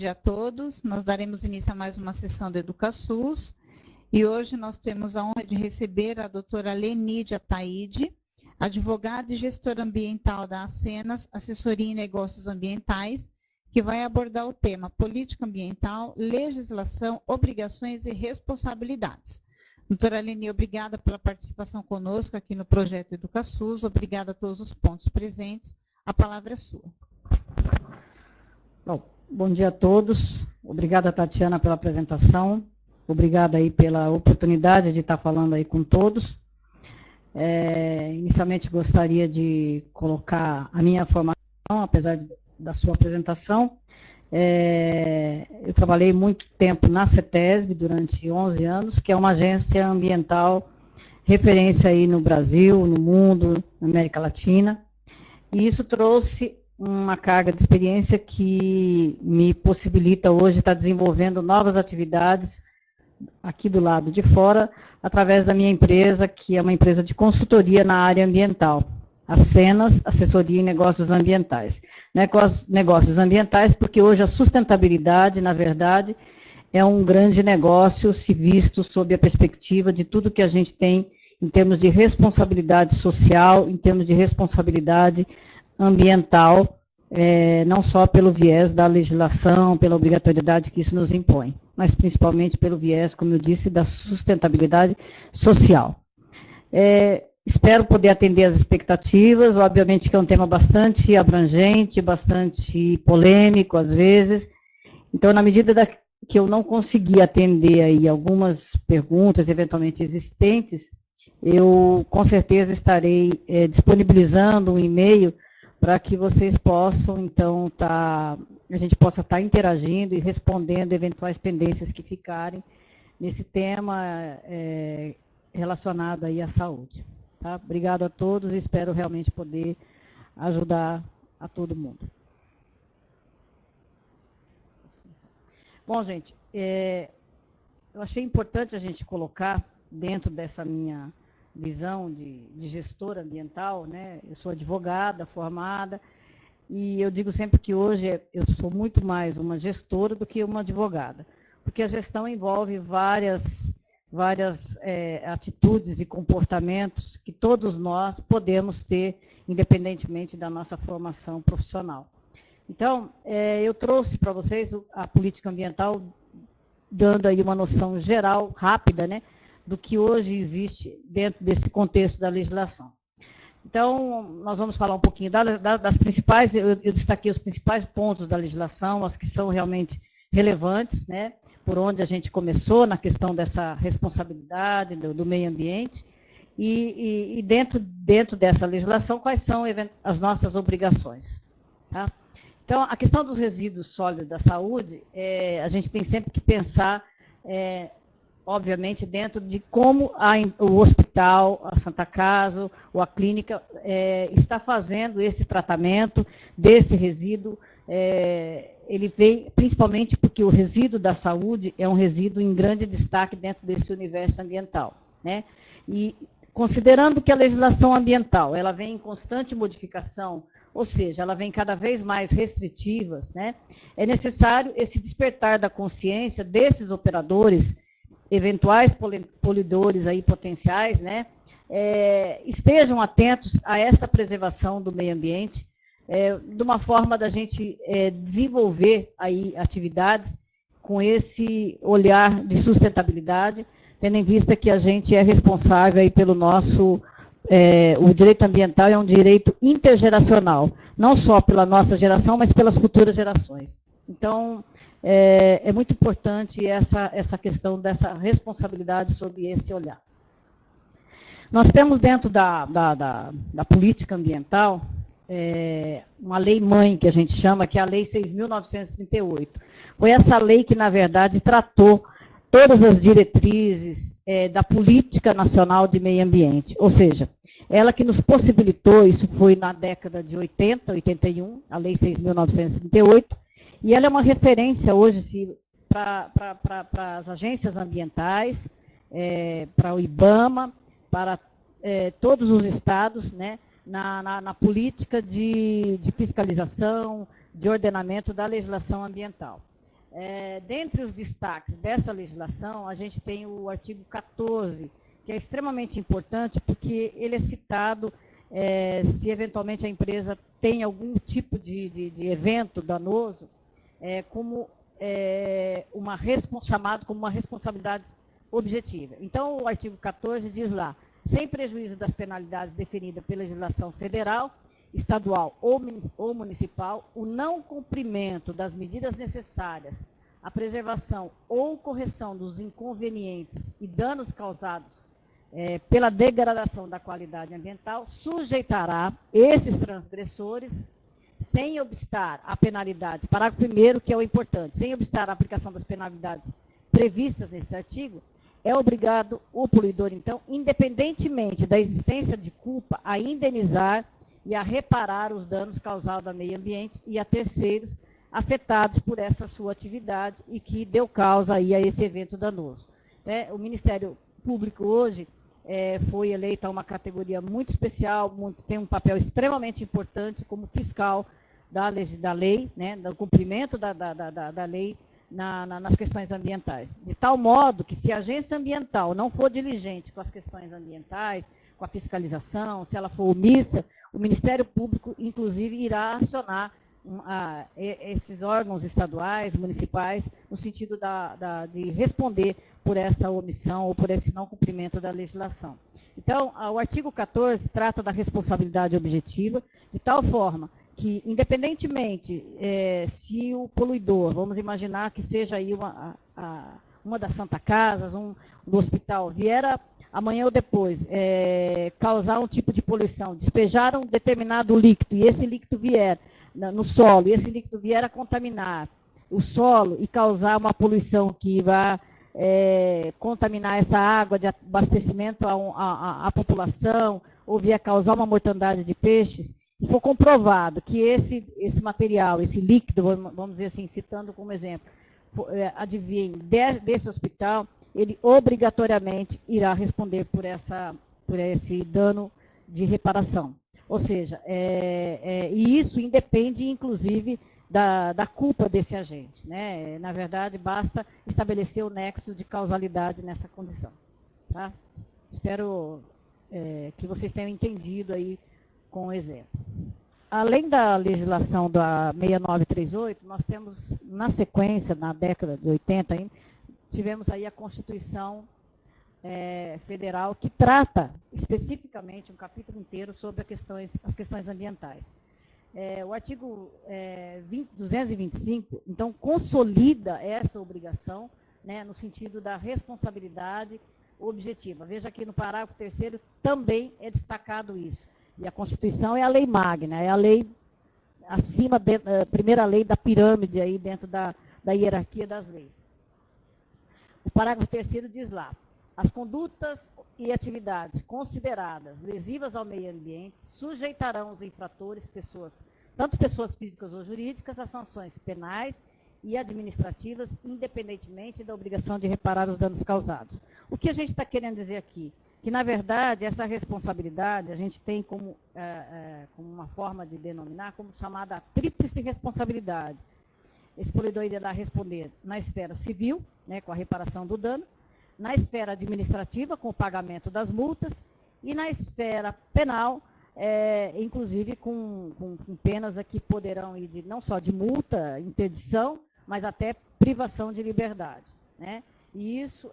dia a todos. Nós daremos início a mais uma sessão do EducaSUS e hoje nós temos a honra de receber a doutora Lenídia Taide, advogada e gestora ambiental da Acenas, Assessoria em Negócios Ambientais, que vai abordar o tema Política Ambiental, Legislação, Obrigações e Responsabilidades. Doutora Leni, obrigada pela participação conosco aqui no projeto EducaSUS, obrigada a todos os pontos presentes. A palavra é sua. Bom dia a todos. Obrigada, Tatiana, pela apresentação. Obrigada aí pela oportunidade de estar falando aí com todos. Inicialmente, gostaria de colocar a minha formação, apesar da sua apresentação. Eu trabalhei muito tempo na CETESB, durante 11 anos, que é uma agência ambiental referência aí no Brasil, no mundo, na América Latina. E isso trouxe uma carga de experiência que me possibilita hoje estar desenvolvendo novas atividades aqui do lado de fora, através da minha empresa, que é uma empresa de consultoria na área ambiental, Acenas, Assessoria em Negócios Ambientais. Negócios ambientais, porque hoje a sustentabilidade, na verdade, é um grande negócio, se visto sob a perspectiva de tudo que a gente tem em termos de responsabilidade social, em termos de responsabilidade ambiental, não só pelo viés da legislação, pela obrigatoriedade que isso nos impõe, mas principalmente pelo viés, como eu disse, da sustentabilidade social. Espero poder atender às expectativas, obviamente que é um tema bastante abrangente, bastante polêmico às vezes, então na medida que eu não consegui atender aí algumas perguntas eventualmente existentes, eu com certeza estarei disponibilizando um e-mail para que vocês possam, então, a gente possa estar interagindo e respondendo eventuais pendências que ficarem nesse tema relacionado aí à saúde. Tá? Obrigado a todos e espero realmente poder ajudar a todo mundo. Bom, gente, eu achei importante a gente colocar dentro dessa minha visão de gestora ambiental, né? Eu sou advogada formada e eu digo sempre que hoje eu sou muito mais uma gestora do que uma advogada, porque a gestão envolve várias atitudes e comportamentos que todos nós podemos ter, independentemente da nossa formação profissional. Então, eu trouxe para vocês a política ambiental, dando aí uma noção geral, rápida, né, do que hoje existe dentro desse contexto da legislação. Então, nós vamos falar um pouquinho das principais, eu destaquei os principais pontos da legislação, as que são realmente relevantes, né, por onde a gente começou na questão dessa responsabilidade do meio ambiente, e dentro dessa legislação, quais são as nossas obrigações. Tá? Então, a questão dos resíduos sólidos da saúde, a gente tem sempre que pensar, obviamente, dentro de como o hospital, a Santa Casa ou a clínica está fazendo esse tratamento desse resíduo. Ele vem principalmente porque o resíduo da saúde é um resíduo em grande destaque dentro desse universo ambiental, né? E considerando que a legislação ambiental ela vem em constante modificação, ou seja, ela vem cada vez mais restritivas, né? É necessário esse despertar da consciência desses operadores, eventuais poluidores aí potenciais, né, estejam atentos a essa preservação do meio ambiente, de uma forma da gente desenvolver aí atividades com esse olhar de sustentabilidade, tendo em vista que a gente é responsável aí pelo nosso, o direito ambiental é um direito intergeracional, não só pela nossa geração, mas pelas futuras gerações. Então, é muito importante essa questão dessa responsabilidade sobre esse olhar. Nós temos dentro da política ambiental uma lei-mãe, que a gente chama, que é a Lei 6.938. Foi essa lei que, na verdade, tratou todas as diretrizes da Política Nacional de Meio Ambiente, ou seja, ela que nos possibilitou, isso foi na década de 80, 81, a Lei 6.938, e ela é uma referência hoje para as agências ambientais, para o IBAMA, para todos os estados, né, na política de fiscalização, de ordenamento da legislação ambiental. Dentre os destaques dessa legislação, a gente tem o artigo 14, que é extremamente importante, porque ele é citado se eventualmente a empresa tem algum tipo de evento danoso, chamado como uma responsabilidade objetiva. Então, o artigo 14 diz lá, sem prejuízo das penalidades definidas pela legislação federal, estadual ou municipal, o não cumprimento das medidas necessárias à preservação ou correção dos inconvenientes e danos causados pela degradação da qualidade ambiental sujeitará esses transgressores, sem obstar a penalidade, parágrafo 1º, que é o importante, sem obstar a aplicação das penalidades previstas neste artigo, é obrigado o poluidor, então, independentemente da existência de culpa, a indenizar e a reparar os danos causados ao meio ambiente e a terceiros afetados por essa sua atividade e que deu causa aí a esse evento danoso. O Ministério Público hoje foi eleito a uma categoria muito especial, tem um papel extremamente importante como fiscal da lei, né, do cumprimento da lei nas questões ambientais. De tal modo que se a agência ambiental não for diligente com as questões ambientais, com a fiscalização, se ela for omissa, o Ministério Público, inclusive, irá acionar esses órgãos estaduais, municipais, no sentido de responder por essa omissão ou por esse não cumprimento da legislação. Então, o artigo 14 trata da responsabilidade objetiva, de tal forma que, independentemente se o poluidor, vamos imaginar que seja aí uma das Santa Casas, do hospital, vier amanhã ou depois causar um tipo de poluição, despejar um determinado líquido, e esse líquido vier no solo, e esse líquido vier a contaminar o solo e causar uma poluição que vai contaminar essa água de abastecimento à população, ou vier causar uma mortandade de peixes, e for comprovado que esse material, esse líquido, vamos dizer assim, citando como exemplo, advém desse hospital, ele obrigatoriamente irá responder por esse dano de reparação. Ou seja, e isso independe, inclusive, da culpa desse agente, né? Na verdade, basta estabelecer o nexo de causalidade nessa condição. Tá? Espero que vocês tenham entendido aí com o exemplo. Além da legislação da 6938, nós temos, na sequência, na década de 80, ainda, tivemos aí a Constituição Federal, que trata especificamente um capítulo inteiro sobre as questões ambientais. O artigo 225, então, consolida essa obrigação, né, no sentido da responsabilidade objetiva. Veja que no parágrafo 3º também é destacado isso. E a Constituição é a lei magna, é a lei acima, a primeira lei da pirâmide aí dentro da hierarquia das leis. O parágrafo 3º diz lá, as condutas e atividades consideradas lesivas ao meio ambiente sujeitarão os infratores, tanto pessoas físicas ou jurídicas, a sanções penais e administrativas, independentemente da obrigação de reparar os danos causados. O que a gente está querendo dizer aqui? Que, na verdade, essa responsabilidade a gente tem como uma forma de denominar, como chamada tríplice responsabilidade. Esse poluidor irá responder na esfera civil, né, com a reparação do dano, na esfera administrativa, com o pagamento das multas, e na esfera penal, inclusive com penas que poderão ir não só de multa, interdição, mas até privação de liberdade, né? E isso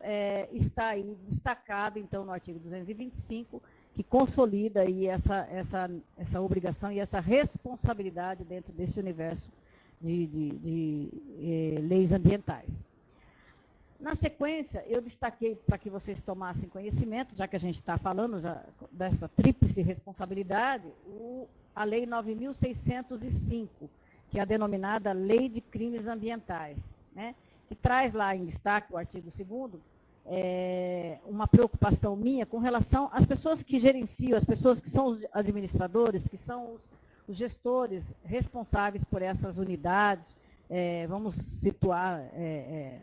está aí destacado, então, no artigo 225, que consolida aí essa obrigação e essa responsabilidade dentro desse universo de leis ambientais. Na sequência, eu destaquei, para que vocês tomassem conhecimento, já que a gente está falando já dessa tríplice responsabilidade, a Lei 9.605, que é a denominada Lei de Crimes Ambientais, né? Que traz lá em destaque o artigo 2º, uma preocupação minha com relação às pessoas que gerenciam, as pessoas que são os administradores, que são os gestores responsáveis por essas unidades, vamos situar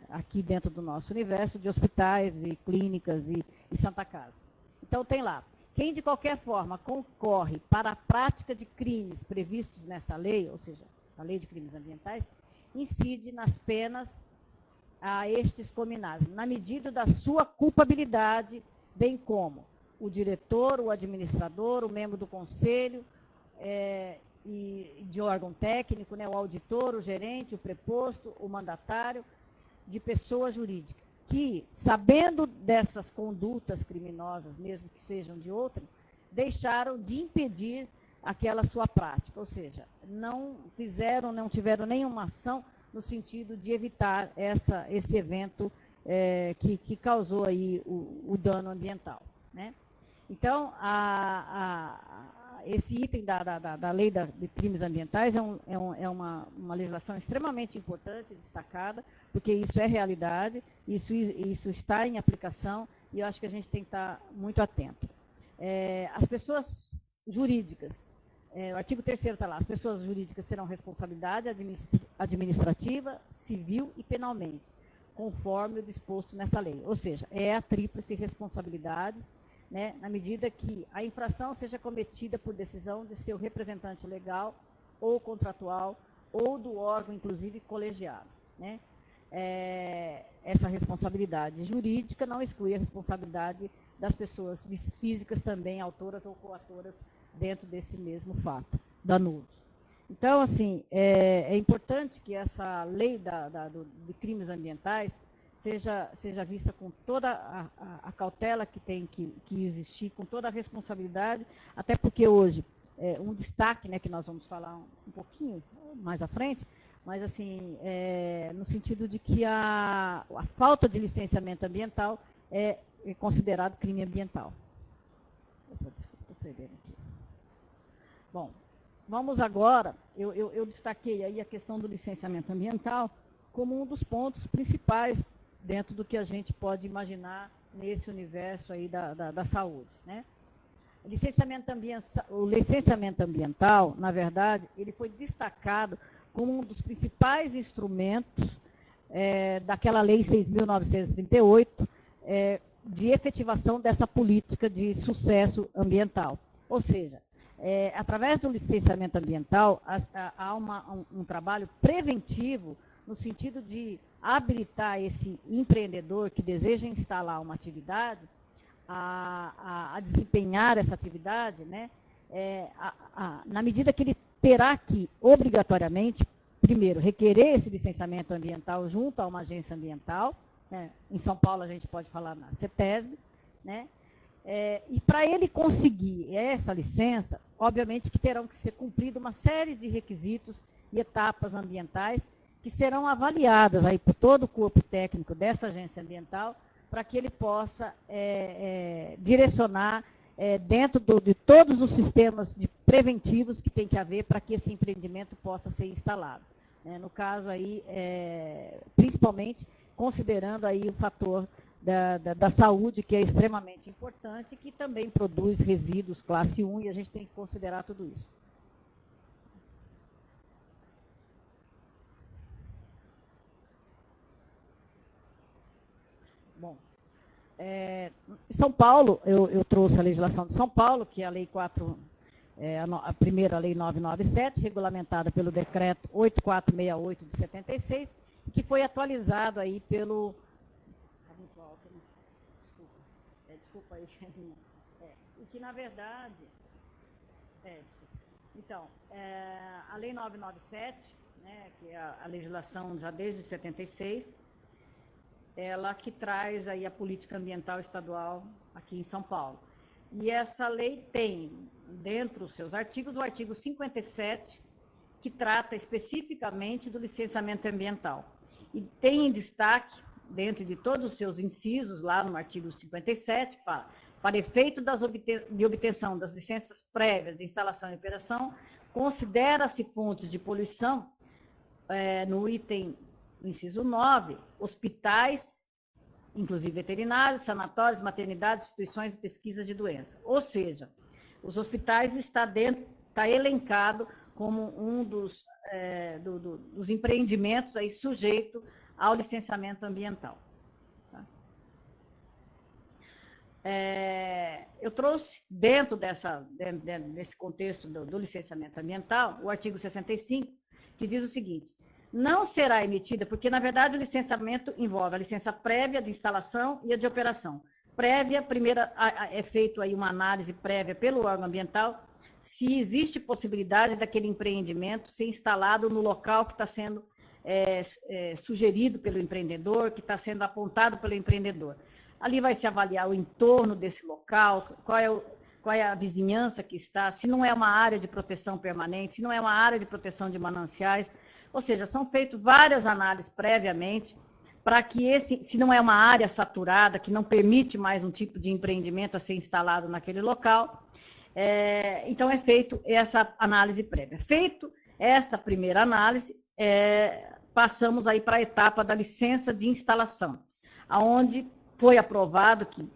aqui dentro do nosso universo de hospitais e clínicas e Santa Casa. Então, tem lá, quem de qualquer forma concorre para a prática de crimes previstos nesta lei, ou seja, a Lei de Crimes Ambientais, incide nas penas a estes cominados, na medida da sua culpabilidade, bem como o diretor, o administrador, o membro do conselho e de órgão técnico, né, o auditor, o gerente, o preposto, o mandatário, de pessoa jurídica, que, sabendo dessas condutas criminosas, mesmo que sejam de outrem, deixaram de impedir aquela sua prática, ou seja, não tiveram nenhuma ação no sentido de evitar esse evento que causou aí o dano ambiental, né? Então, esse item da lei de crimes ambientais é uma legislação extremamente importante, destacada, porque isso é realidade, isso está em aplicação, e eu acho que a gente tem que estar muito atento. As pessoas jurídicas, o artigo 3º está lá, as pessoas jurídicas serão responsabilidade administrativa, civil e penalmente, conforme o disposto nessa lei. Ou seja, é a tríplice responsabilidade, né, na medida que a infração seja cometida por decisão de seu representante legal ou contratual ou do órgão, inclusive, colegiado, né? Essa responsabilidade jurídica não exclui a responsabilidade das pessoas físicas também, autoras ou coautoras, dentro desse mesmo fato danoso. Então, assim, é importante que essa lei de crimes ambientais seja vista com toda a cautela que tem que existir, com toda a responsabilidade, até porque hoje, um destaque, né, que nós vamos falar um pouquinho mais à frente, mas assim, no sentido de que a falta de licenciamento ambiental é considerado crime ambiental. Desculpa, estou perdendo aqui. Bom, vamos agora, eu destaquei aí a questão do licenciamento ambiental como um dos pontos principais dentro do que a gente pode imaginar nesse universo aí da saúde, né? O licenciamento ambiental, na verdade, ele foi destacado como um dos principais instrumentos daquela Lei 6.938, de efetivação dessa política de sucesso ambiental. Ou seja, através do licenciamento ambiental, há um trabalho preventivo no sentido de habilitar esse empreendedor que deseja instalar uma atividade a desempenhar essa atividade, né, na medida que ele terá que, obrigatoriamente, primeiro, requerer esse licenciamento ambiental junto a uma agência ambiental, né? Em São Paulo a gente pode falar na CETESB, né? E para ele conseguir essa licença, obviamente que terão que ser cumpridas uma série de requisitos e etapas ambientais que serão avaliadas aí por todo o corpo técnico dessa agência ambiental, para que ele possa direcionar dentro de todos os sistemas preventivos que tem que haver para que esse empreendimento possa ser instalado. No caso aí, principalmente considerando aí o fator da saúde, que é extremamente importante, que também produz resíduos classe 1, e a gente tem que considerar tudo isso. Bom, em São Paulo, eu trouxe a legislação de São Paulo, que é a Lei 4, a primeira Lei 997, regulamentada pelo Decreto 8468 de 76, que foi atualizado aí pelo... Desculpa aí. E que, na verdade... desculpa. Então, a Lei 997, né, que é a legislação já desde 76, ela que traz aí a política ambiental estadual aqui em São Paulo. E essa lei tem, dentro dos seus artigos, o artigo 57, que trata especificamente do licenciamento ambiental. E tem em destaque, dentro de todos os seus incisos, lá no artigo 57, que fala, para efeito de obtenção das licenças prévias de instalação e operação, considera-se fontes de poluição, no item, no inciso 9, hospitais, inclusive veterinários, sanatórios, maternidades, instituições de pesquisa de doença. Ou seja, os hospitais está elencado como um dos empreendimentos aí sujeito ao licenciamento ambiental. Tá? Eu trouxe, dentro desse contexto do licenciamento ambiental, o artigo 65, que diz o seguinte: não será emitida, porque, na verdade, o licenciamento envolve a licença prévia de instalação e a de operação. Prévia, primeira, é feito aí uma análise prévia pelo órgão ambiental, se existe possibilidade daquele empreendimento ser instalado no local que está sendo sugerido pelo empreendedor, que está sendo apontado pelo empreendedor. Ali vai se avaliar o entorno desse local, qual é a vizinhança que está, se não é uma área de proteção permanente, se não é uma área de proteção de mananciais, ou seja, são feitas várias análises previamente para que se não é uma área saturada, que não permite mais um tipo de empreendimento a ser instalado naquele local, então é feito essa análise prévia. Feito essa primeira análise, passamos aí para a etapa da licença de instalação, onde foi aprovado que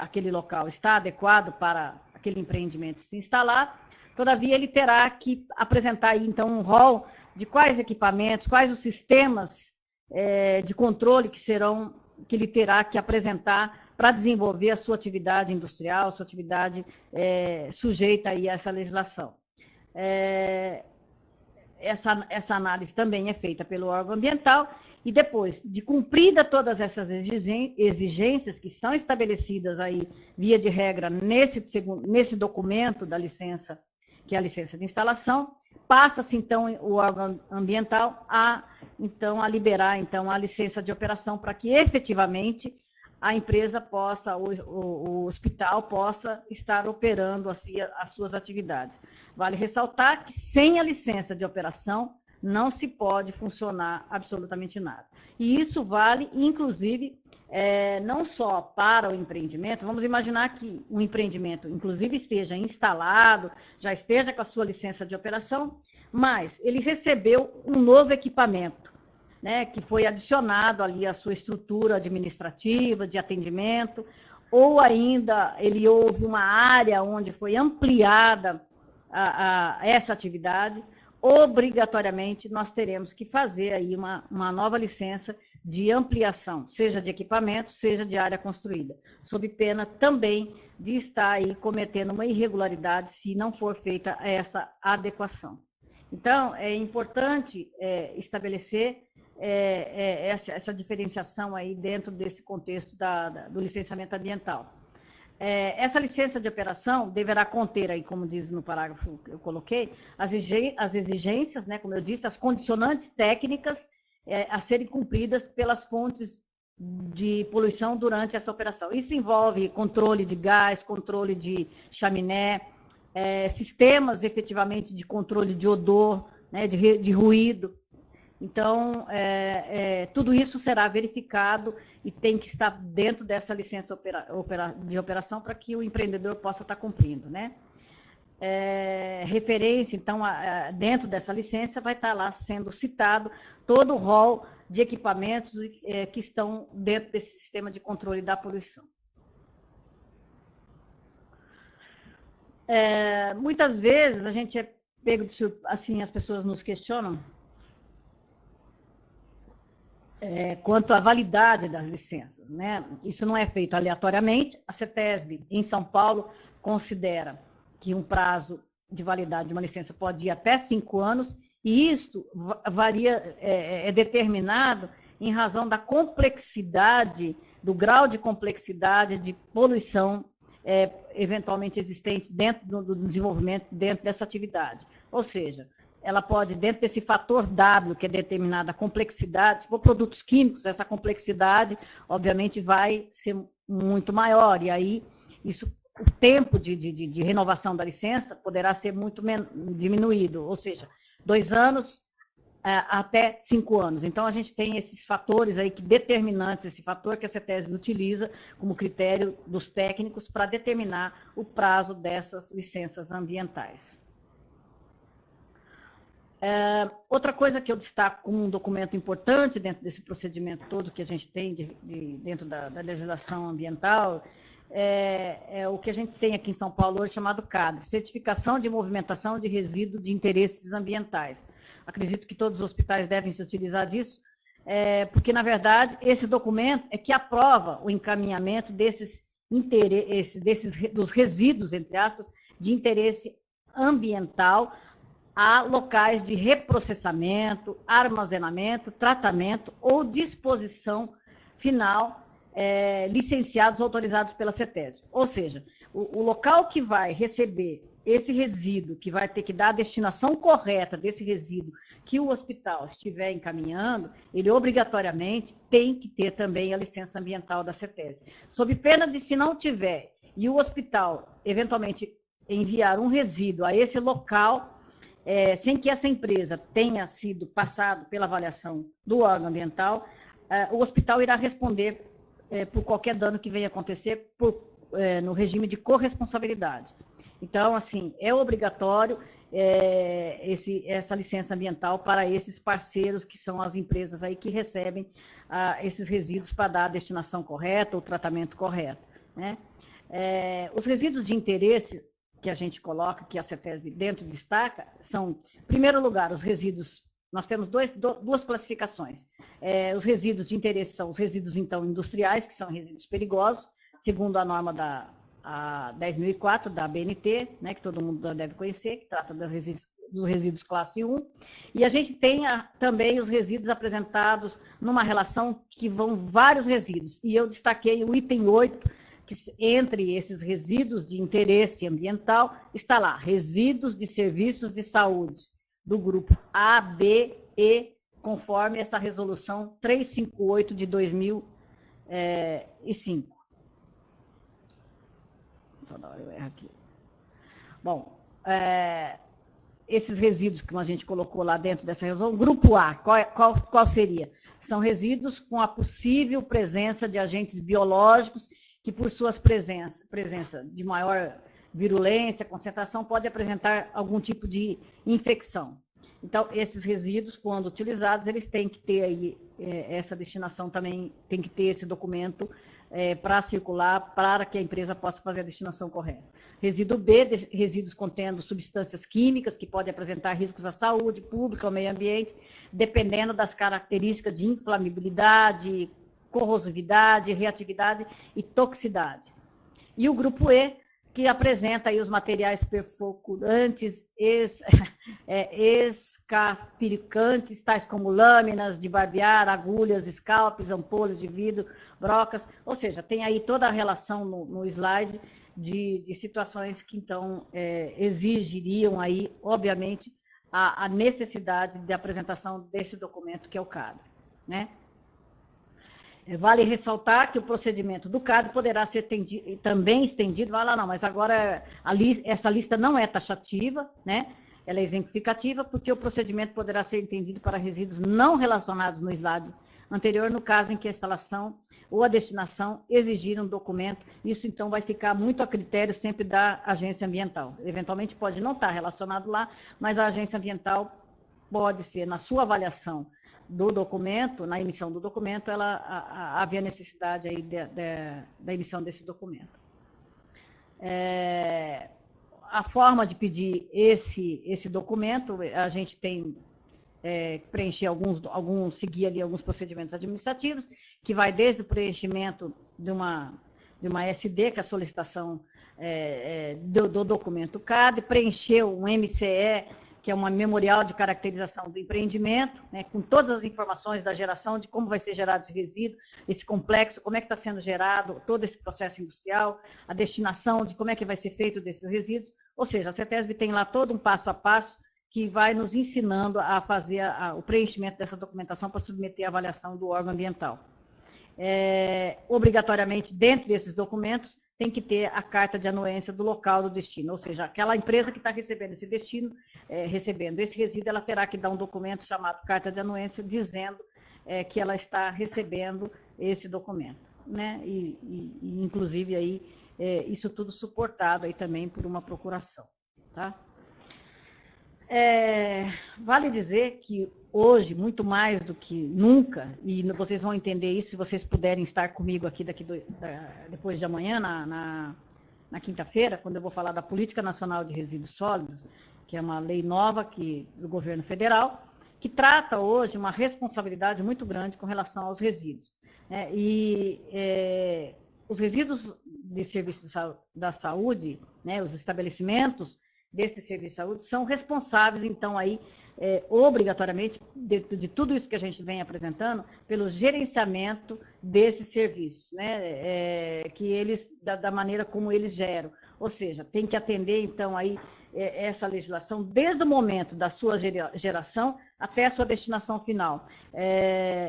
aquele local está adequado para aquele empreendimento se instalar. Todavia, ele terá que apresentar aí, então, um rol de quais equipamentos, quais os sistemas de controle que ele terá que apresentar para desenvolver a sua atividade industrial, sua atividade sujeita aí a essa legislação. Essa análise também é feita pelo órgão ambiental e depois de cumprida todas essas exigências que estão estabelecidas aí, via de regra, nesse documento da licença, que é a licença de instalação, passa-se, então, o órgão ambiental a liberar, então, a licença de operação para que, efetivamente, a empresa possa, o hospital possa estar operando as suas atividades. Vale ressaltar que, sem a licença de operação, não se pode funcionar absolutamente nada. E isso vale, inclusive, não só para o empreendimento, vamos imaginar que um empreendimento, inclusive, esteja instalado, já esteja com a sua licença de operação, mas ele recebeu um novo equipamento, né, que foi adicionado ali à sua estrutura administrativa, de atendimento, ou ainda houve uma área onde foi ampliada essa atividade, obrigatoriamente nós teremos que fazer aí uma nova licença de ampliação, seja de equipamento, seja de área construída, sob pena também de estar aí cometendo uma irregularidade se não for feita essa adequação. Então, é importante estabelecer essa diferenciação aí dentro desse contexto do licenciamento ambiental. Essa licença de operação deverá conter, aí, como diz no parágrafo que eu coloquei, as exigências, né, como eu disse, as condicionantes técnicas a serem cumpridas pelas fontes de poluição durante essa operação. Isso envolve controle de gás, controle de chaminé, sistemas efetivamente de controle de odor, né, de ruído. Então, tudo isso será verificado e tem que estar dentro dessa licença de operação para que o empreendedor possa estar cumprindo, né? Referência, então, dentro dessa licença vai estar lá sendo citado todo o rol de equipamentos que estão dentro desse sistema de controle da poluição. Muitas vezes a gente é pego de surpresa, assim, as pessoas nos questionam quanto à validade das licenças, né? Isso não é feito aleatoriamente. A CETESB, em São Paulo, considera que um prazo de validade de uma licença pode ir até 5 anos, e isso varia, é determinado em razão da complexidade, do grau de complexidade de poluição eventualmente existente dentro do desenvolvimento, dentro dessa atividade. Ou seja, ela pode, dentro desse fator W, que é determinada a complexidade, se for produtos químicos, essa complexidade, obviamente, vai ser muito maior, e aí o tempo de renovação da licença poderá ser muito diminuído, ou seja, 2 anos até 5 anos. Então, a gente tem esses fatores aí determinantes, esse fator que a CETESB utiliza como critério dos técnicos para determinar o prazo dessas licenças ambientais. Outra coisa que eu destaco como um documento importante dentro desse procedimento todo que a gente tem dentro da legislação ambiental é o que a gente tem aqui em São Paulo hoje chamado CADRE, Certificação de Movimentação de Resíduo de Interesses Ambientais. Acredito que todos os hospitais devem se utilizar disso, porque, na verdade, esse documento é que aprova o encaminhamento dos resíduos, entre aspas, de interesse ambiental a locais de reprocessamento, armazenamento, tratamento ou disposição final licenciados ou autorizados pela CETESB. Ou seja, o local que vai receber esse resíduo, que vai ter que dar a destinação correta desse resíduo que o hospital estiver encaminhando, ele obrigatoriamente tem que ter também a licença ambiental da CETESB. Sob pena de, se não tiver, e o hospital eventualmente enviar um resíduo a esse local, sem que essa empresa tenha sido passado pela avaliação do órgão ambiental, o hospital irá responder por qualquer dano que venha acontecer no regime de corresponsabilidade. Então, assim, é obrigatório essa licença ambiental para esses parceiros, que são as empresas aí que recebem esses resíduos para dar a destinação correta, o tratamento correto, né? Os resíduos de interesse que a gente coloca, que a CETESB dentro destaca, são, em primeiro lugar, os resíduos. Nós temos duas classificações. Os resíduos de interesse são os resíduos, então, industriais, que são resíduos perigosos, segundo a norma a 10.004 da ABNT, né, que todo mundo deve conhecer, que trata dos resíduos classe 1, e a gente tem também os resíduos apresentados numa relação que vão vários resíduos, e eu destaquei o item 8, que entre esses resíduos de interesse ambiental, está lá, resíduos de serviços de saúde, do grupo A, B, E, conforme essa resolução 358 de 2005. Toda hora eu erro aqui. Bom, esses resíduos que a gente colocou lá dentro dessa resolução, grupo A, qual seria? São resíduos com a possível presença de agentes biológicos que, por suas presença de maior virulência, concentração, pode apresentar algum tipo de infecção. Então, esses resíduos, quando utilizados, eles têm que ter aí, essa destinação também, tem que ter esse documento para circular, para que a empresa possa fazer a destinação correta. Resíduo B, resíduos contendo substâncias químicas que podem apresentar riscos à saúde pública, ao meio ambiente, dependendo das características de inflamabilidade, corrosividade, reatividade e toxicidade. E o grupo E, que apresenta aí os materiais perfurantes, escafiricantes, tais como lâminas de barbear, agulhas, scalpes, ampolhas de vidro, brocas, ou seja, tem aí toda a relação no slide de situações que, então, exigiriam aí, obviamente, a necessidade de apresentação desse documento, que é o CAD, né? Vale ressaltar que o procedimento do CAD poderá ser também estendido, vai lá não, mas agora essa lista não é taxativa, né? Ela é exemplificativa, porque o procedimento poderá ser entendido para resíduos não relacionados no slide anterior, no caso em que a instalação ou a destinação exigir um documento. Isso, então, vai ficar muito a critério sempre da agência ambiental. Eventualmente pode não estar relacionado lá, mas a agência ambiental pode ser, na sua avaliação do documento, na emissão do documento, havia necessidade aí da emissão desse documento. A forma de pedir esse documento, a gente tem preencher seguir ali alguns procedimentos administrativos, que vai desde o preenchimento de uma SD, que é a solicitação do documento CAD, preencher um MCE, que é uma memorial de caracterização do empreendimento, né, com todas as informações da geração, de como vai ser gerado esse resíduo, esse complexo, como é que está sendo gerado todo esse processo industrial, a destinação de como é que vai ser feito desses resíduos. Ou seja, a CETESB tem lá todo um passo a passo que vai nos ensinando a fazer o preenchimento dessa documentação para submeter à avaliação do órgão ambiental. Obrigatoriamente, dentre esses documentos, tem que ter a carta de anuência do local do destino, ou seja, aquela empresa que está recebendo esse destino, recebendo esse resíduo, ela terá que dar um documento chamado carta de anuência, dizendo que ela está recebendo esse documento, né? E inclusive, aí, isso tudo suportado aí também por uma procuração, tá? Vale dizer que hoje, muito mais do que nunca, e vocês vão entender isso se vocês puderem estar comigo aqui depois de amanhã, na quinta-feira, quando eu vou falar da Política Nacional de Resíduos Sólidos, que é uma lei nova do governo federal, que trata hoje uma responsabilidade muito grande com relação aos resíduos. Os resíduos de serviço da saúde, né, os estabelecimentos desse serviço de saúde são responsáveis, então, aí, obrigatoriamente, de tudo isso que a gente vem apresentando, pelo gerenciamento desses serviços, né? Que eles, da maneira como eles geram. Ou seja, tem que atender, então, aí, essa legislação desde o momento da sua geração até a sua destinação final.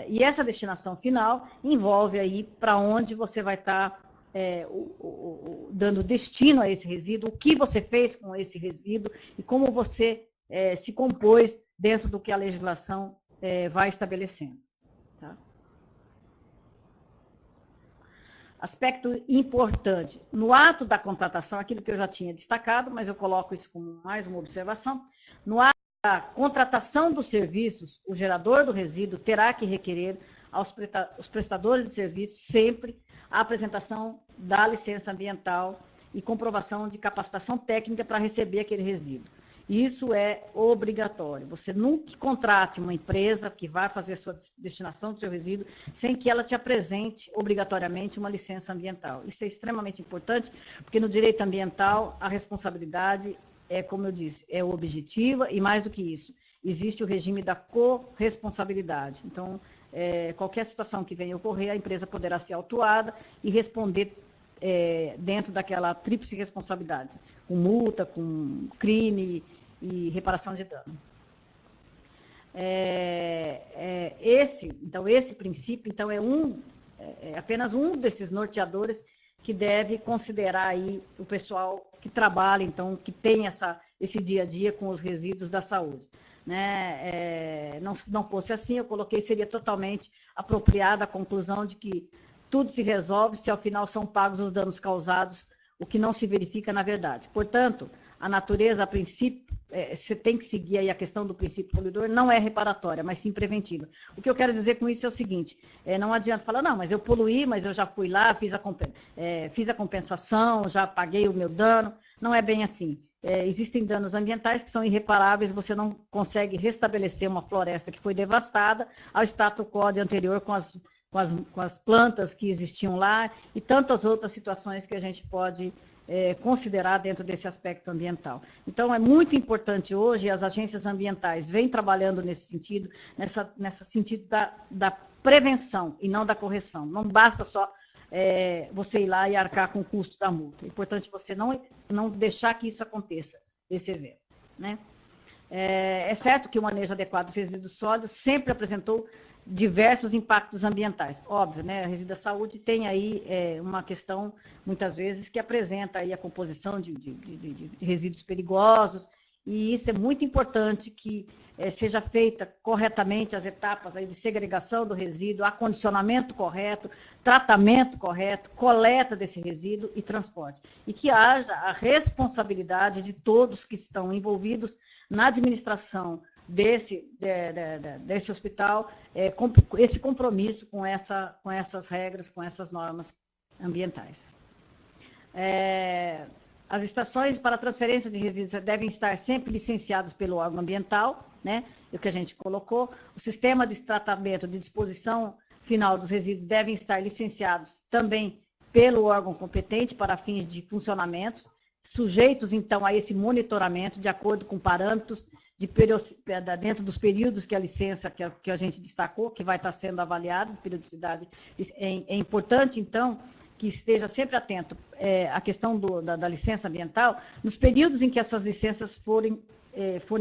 E essa destinação final envolve aí para onde você vai estar dando destino a esse resíduo, o que você fez com esse resíduo e como você se compôs dentro do que a legislação vai estabelecendo. Tá? Aspecto importante, no ato da contratação, aquilo que eu já tinha destacado, mas eu coloco isso como mais uma observação, no ato da contratação dos serviços, o gerador do resíduo terá que requerer aos prestadores de serviços sempre a apresentação da licença ambiental e comprovação de capacitação técnica para receber aquele resíduo. Isso é obrigatório. Você nunca contrate uma empresa que vai fazer a sua destinação do seu resíduo sem que ela te apresente obrigatoriamente uma licença ambiental. Isso é extremamente importante, porque no direito ambiental a responsabilidade como eu disse, é objetiva e mais do que isso, existe o regime da corresponsabilidade. Então, qualquer situação que venha ocorrer, a empresa poderá ser autuada e responder dentro daquela tríplice responsabilidade, com multa, com crime e reparação de dano. Esse princípio, então, é apenas um desses norteadores que deve considerar aí o pessoal que trabalha, então, que tem esse dia a dia com os resíduos da saúde. Né? Não fosse assim, eu coloquei, seria totalmente apropriada a conclusão de que tudo se resolve se ao final são pagos os danos causados, o que não se verifica na verdade. Portanto, a natureza, a princípio, você tem que seguir aí a questão do princípio poluidor, não é reparatória, mas sim preventiva. O que eu quero dizer com isso é o seguinte, não adianta falar, não, mas eu poluí, mas eu já fui lá, fiz a compensação, já paguei o meu dano. Não é bem assim. Existem danos ambientais que são irreparáveis, você não consegue restabelecer uma floresta que foi devastada ao status quo anterior com as plantas que existiam lá e tantas outras situações que a gente pode considerar dentro desse aspecto ambiental. Então, é muito importante hoje, as agências ambientais vêm trabalhando nesse sentido, nessa sentido da prevenção e não da correção. Não basta só você ir lá e arcar com o custo da multa. É importante você não deixar que isso aconteça, esse evento. Né? É certo que o manejo adequado dos resíduos sólidos sempre apresentou diversos impactos ambientais. Óbvio, né? A Resíduos da Saúde tem aí uma questão, muitas vezes, que apresenta aí a composição de resíduos perigosos, e isso é muito importante que seja feita corretamente as etapas aí de segregação do resíduo, acondicionamento correto, tratamento correto, coleta desse resíduo e transporte. E que haja a responsabilidade de todos que estão envolvidos na administração desse hospital, esse compromisso com essas regras, com essas normas ambientais. As estações para transferência de resíduos devem estar sempre licenciadas pelo órgão ambiental, né? É o que a gente colocou. O sistema de tratamento de disposição final dos resíduos devem estar licenciados também pelo órgão competente para fins de funcionamento, sujeitos, então, a esse monitoramento de acordo com parâmetros dentro dos períodos que a licença que a gente destacou, que vai estar sendo avaliado, periodicidade. É importante, então, que esteja sempre atento à questão da licença ambiental, nos períodos em que essas licenças forem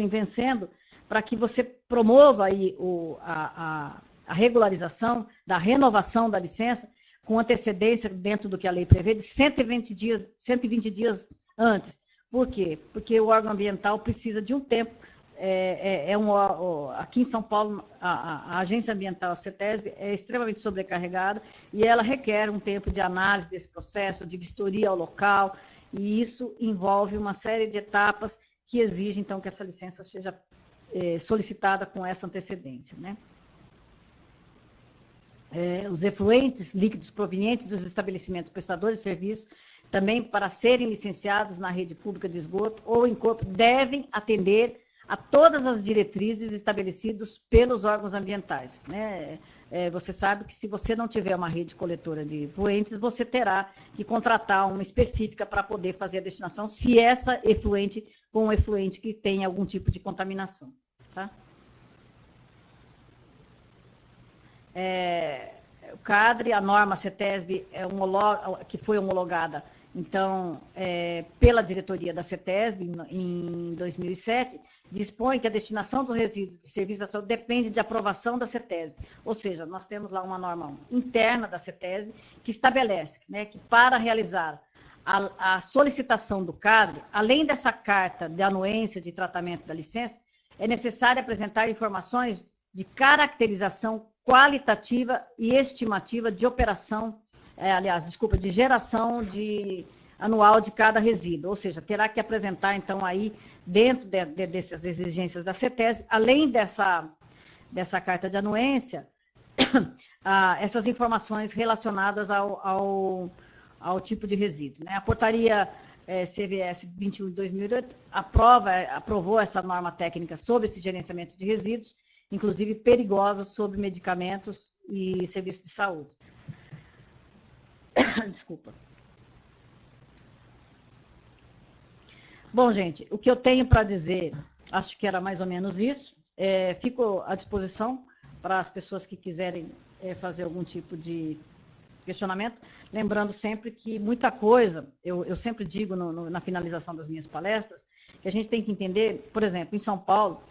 vencendo, para que você promova aí a regularização da renovação da licença com antecedência dentro do que a lei prevê, de 120 dias antes. Por quê? Porque o órgão ambiental precisa de um tempo. Aqui em São Paulo, a agência ambiental, a CETESB, é extremamente sobrecarregada e ela requer um tempo de análise desse processo, de vistoria ao local, e isso envolve uma série de etapas que exigem, então, que essa licença seja solicitada com essa antecedência. Né? Os efluentes líquidos provenientes dos estabelecimentos prestadores de serviços, também para serem licenciados na rede pública de esgoto ou em corpo, devem atender a todas as diretrizes estabelecidas pelos órgãos ambientais. Né? Você sabe que se você não tiver uma rede coletora de efluentes, você terá que contratar uma específica para poder fazer a destinação, se essa efluente com um efluente que tem algum tipo de contaminação. Tá? O CADRE, a norma CETESB, que foi homologada, então, pela diretoria da CETESB, em 2007, dispõe que a destinação dos resíduos de serviço à saúde depende de aprovação da CETESB. Ou seja, nós temos lá uma norma interna da CETESB que estabelece, né, que para realizar a solicitação do CADRE, além dessa carta de anuência de tratamento da licença, é necessário apresentar informações de caracterização qualitativa e estimativa de operação, de geração anual de cada resíduo, ou seja, terá que apresentar, então, aí, dentro dessas exigências da CETESB, além dessa carta de anuência, essas informações relacionadas ao tipo de resíduo. Né? A portaria CVS 21 de 2008 aprovou essa norma técnica sobre esse gerenciamento de resíduos, inclusive perigosos, sobre medicamentos e serviços de saúde. Desculpa. Bom, gente, o que eu tenho para dizer, acho que era mais ou menos isso. Fico à disposição para as pessoas que quiserem fazer algum tipo de questionamento. Lembrando sempre que muita coisa, eu sempre digo na finalização das minhas palestras, que a gente tem que entender, por exemplo, em São Paulo,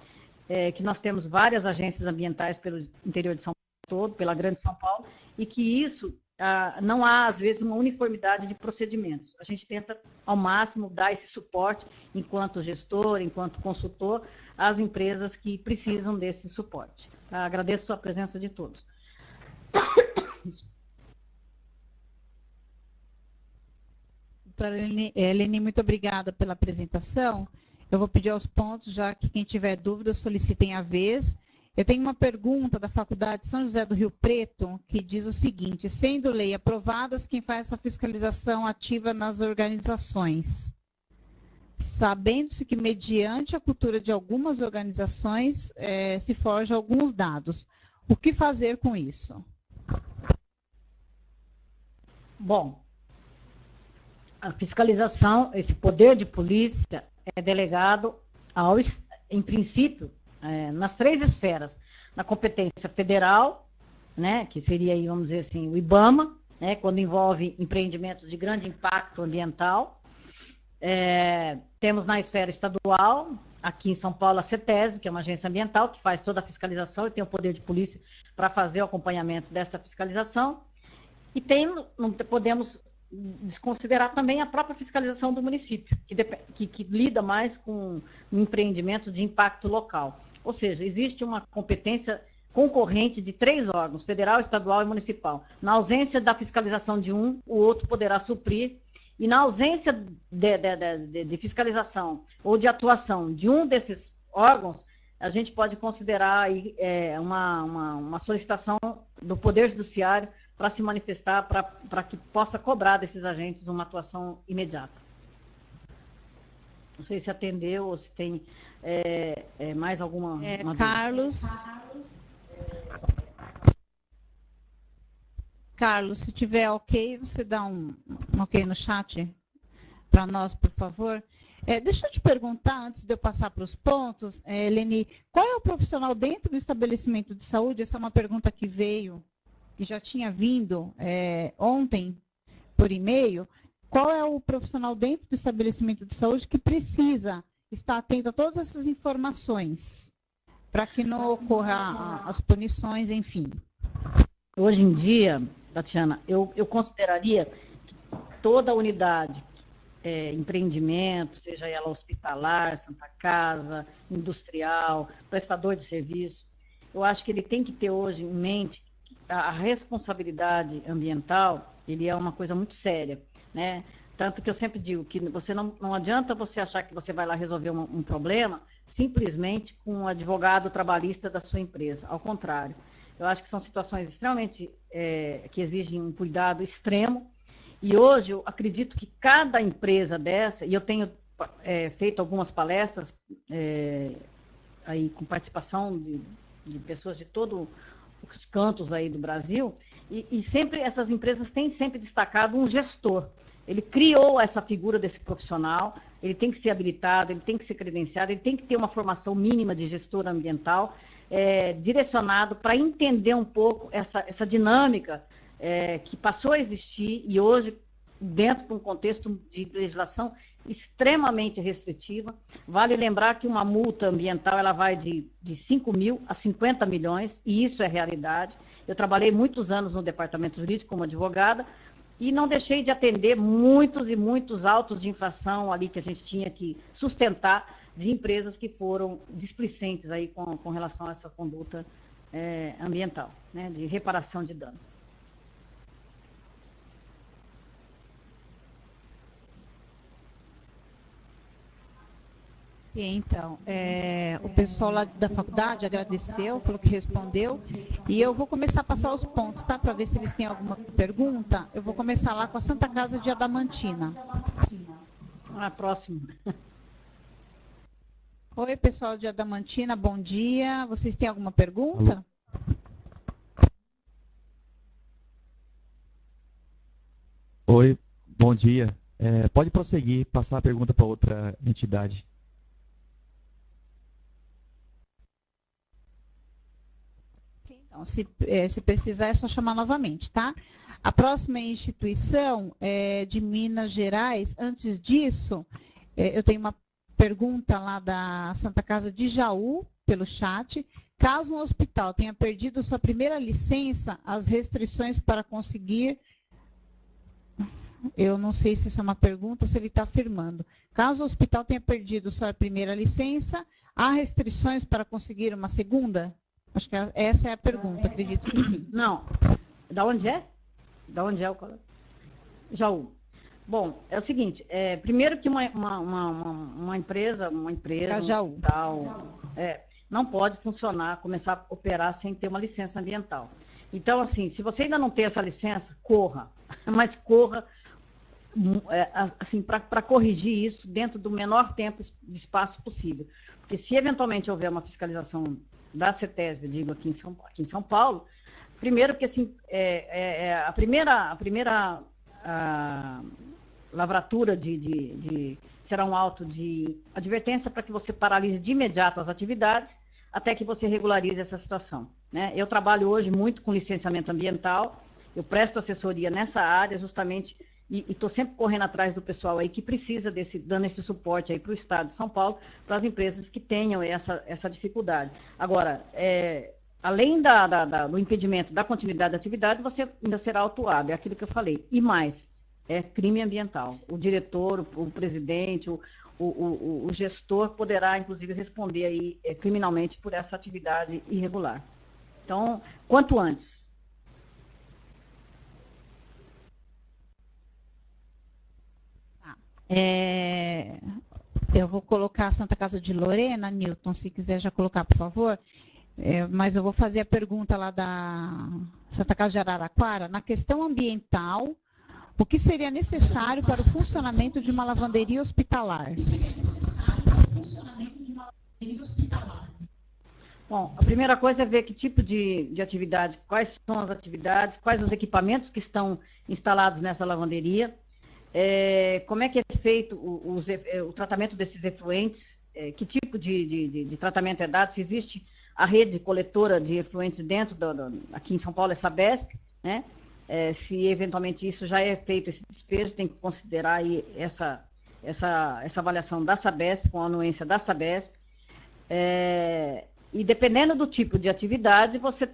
que nós temos várias agências ambientais pelo interior de São Paulo todo, pela grande São Paulo, e que isso não há, às vezes, uma uniformidade de procedimentos. A gente tenta, ao máximo, dar esse suporte, enquanto gestor, enquanto consultor, às empresas que precisam desse suporte. Agradeço a presença de todos. Doutora Eleni, muito obrigada pela apresentação. Eu vou pedir aos pontos, já que quem tiver dúvida, solicitem a vez. Eu tenho uma pergunta da Faculdade São José do Rio Preto, que diz o seguinte: sendo lei aprovadas, quem faz essa fiscalização ativa nas organizações? Sabendo-se que, mediante a cultura de algumas organizações, se forja alguns dados. O que fazer com isso? Bom, a fiscalização, esse poder de polícia, é delegado, em princípio, nas 3 esferas: na competência federal, né, que seria, aí, vamos dizer assim, o IBAMA, né, quando envolve empreendimentos de grande impacto ambiental. Temos na esfera estadual, aqui em São Paulo, a CETESB, que é uma agência ambiental, que faz toda a fiscalização e tem o poder de polícia para fazer o acompanhamento dessa fiscalização. E não podemos desconsiderar também a própria fiscalização do município, que lida mais com empreendimentos de impacto local. Ou seja, existe uma competência concorrente de 3 órgãos, federal, estadual e municipal. Na ausência da fiscalização de um, o outro poderá suprir, e na ausência de fiscalização ou de atuação de um desses órgãos, a gente pode considerar aí, uma solicitação do Poder Judiciário para se manifestar, para que possa cobrar desses agentes uma atuação imediata. Não sei se atendeu ou se tem mais alguma... Carlos, se tiver ok, você dá um ok no chat para nós, por favor. Deixa eu te perguntar, antes de eu passar para os pontos, Eleni, qual é o profissional dentro do estabelecimento de saúde? Essa é uma pergunta que veio, que já tinha vindo ontem por e-mail. Qual é o profissional dentro do estabelecimento de saúde que precisa estar atento a todas essas informações, para que não ocorra as punições, enfim? Hoje em dia, Tatiana, eu consideraria que toda unidade, empreendimento, seja ela hospitalar, Santa Casa, industrial, prestador de serviço, eu acho que ele tem que ter hoje em mente a responsabilidade ambiental, ele é uma coisa muito séria, né? Tanto que eu sempre digo que você não adianta você achar que você vai lá resolver um problema simplesmente com um advogado trabalhista da sua empresa. Ao contrário, eu acho que são situações extremamente que exigem um cuidado extremo. E hoje eu acredito que cada empresa dessa, e eu tenho feito algumas palestras aí com participação de pessoas de todos os cantos aí do Brasil, e sempre essas empresas têm sempre destacado um gestor. Ele criou essa figura desse profissional, ele tem que ser habilitado, ele tem que ser credenciado, ele tem que ter uma formação mínima de gestor ambiental, direcionado para entender um pouco essa dinâmica que passou a existir e hoje, dentro de um contexto de legislação extremamente restritiva. Vale lembrar que uma multa ambiental ela vai de 5 mil a 50 milhões, e isso é realidade. Eu trabalhei muitos anos no departamento jurídico como advogada, e não deixei de atender muitos e muitos autos de infração ali que a gente tinha que sustentar de empresas que foram displicentes aí com relação a essa conduta ambiental, né, de reparação de dano. Então, o pessoal lá da faculdade agradeceu, falou que respondeu, e eu vou começar a passar os pontos, tá? Para ver se eles têm alguma pergunta. Eu vou começar lá com a Santa Casa de Adamantina. Próximo. Oi, pessoal de Adamantina, bom dia. Vocês têm alguma pergunta? Oi, bom dia. Pode prosseguir, passar a pergunta para outra entidade. Então, se precisar, é só chamar novamente, tá? A próxima instituição é de Minas Gerais. Antes disso, eu tenho uma pergunta lá da Santa Casa de Jaú, pelo chat. Caso um hospital tenha perdido sua primeira licença, as restrições para conseguir... Eu não sei se isso é uma pergunta, se ele está afirmando. Caso o hospital tenha perdido sua primeira licença, há restrições para conseguir uma segunda? Acho que essa é a pergunta, acredito que sim. Não. Da onde é? Da onde é o colégio? Jaú. Bom, é o seguinte, primeiro que uma empresa Jaú. Tal, não pode funcionar, começar a operar sem ter uma licença ambiental. Então, assim, se você ainda não tem essa licença, corra, mas corra assim, para corrigir isso dentro do menor tempo de espaço possível. Porque se eventualmente houver uma fiscalização da CETESB, eu digo aqui em São Paulo, primeiro que assim, a primeira lavratura será um auto de advertência para que você paralise de imediato as atividades até que você regularize essa situação, né? Eu trabalho hoje muito com licenciamento ambiental, eu presto assessoria nessa área justamente e estou sempre correndo atrás do pessoal aí que precisa dando esse suporte aí para o Estado de São Paulo, para as empresas que tenham essa dificuldade. Agora, além do impedimento da continuidade da atividade, você ainda será autuado, é aquilo que eu falei. E mais, é crime ambiental. O diretor, o presidente, o gestor poderá, inclusive, responder aí criminalmente por essa atividade irregular. Então, quanto antes. Eu vou colocar a Santa Casa de Lorena, Newton, se quiser já colocar, por favor. Mas eu vou fazer a pergunta lá da Santa Casa de Araraquara. Na questão ambiental, o que seria necessário para o funcionamento de uma lavanderia hospitalar? Bom, a primeira coisa é ver que tipo de atividade, quais são as atividades, quais os equipamentos que estão instalados nessa lavanderia, como é que é feito o tratamento desses efluentes, que tipo de tratamento é dado, se existe a rede coletora de efluentes dentro, aqui em São Paulo é Sabesp, né? Se eventualmente isso já é feito, esse despejo, tem que considerar aí essa avaliação da Sabesp, com a anuência da Sabesp, e dependendo do tipo de atividade, você,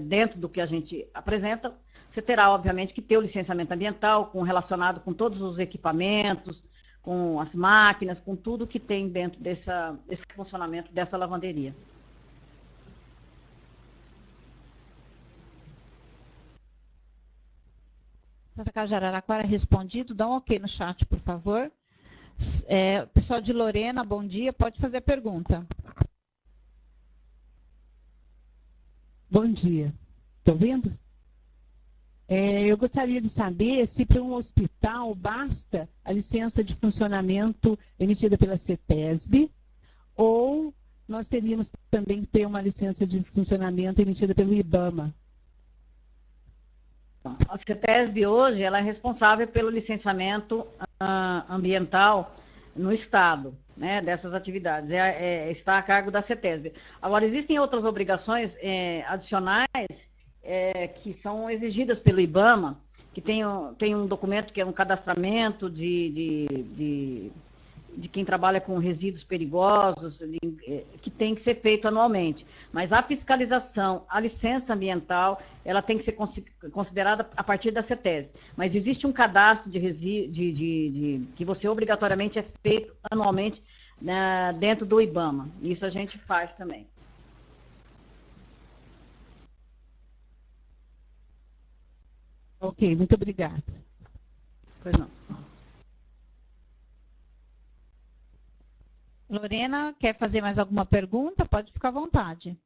dentro do que a gente apresenta, você terá, obviamente, que ter o licenciamento ambiental relacionado com todos os equipamentos, com as máquinas, com tudo que tem dentro desse funcionamento dessa lavanderia. Santa Casa de Araraquara respondido. Dá um ok no chat, por favor. Pessoal de Lorena, bom dia. Pode fazer a pergunta. Bom dia. Estão vendo? Eu gostaria de saber se para um hospital basta a licença de funcionamento emitida pela CETESB ou nós teríamos também que ter uma licença de funcionamento emitida pelo IBAMA. A CETESB hoje ela é responsável pelo licenciamento ambiental no Estado, né, dessas atividades, está a cargo da CETESB. Agora, existem outras obrigações adicionais que são exigidas pelo IBAMA, que tem um documento que é um cadastramento de quem trabalha com resíduos perigosos, que tem que ser feito anualmente. Mas a fiscalização, a licença ambiental, ela tem que ser considerada a partir da CETESB. Mas existe um cadastro de resíduos que você obrigatoriamente é feito anualmente, né, dentro do IBAMA. Isso a gente faz também. Ok, muito obrigada. Pois não. Lorena, quer fazer mais alguma pergunta? Pode ficar à vontade.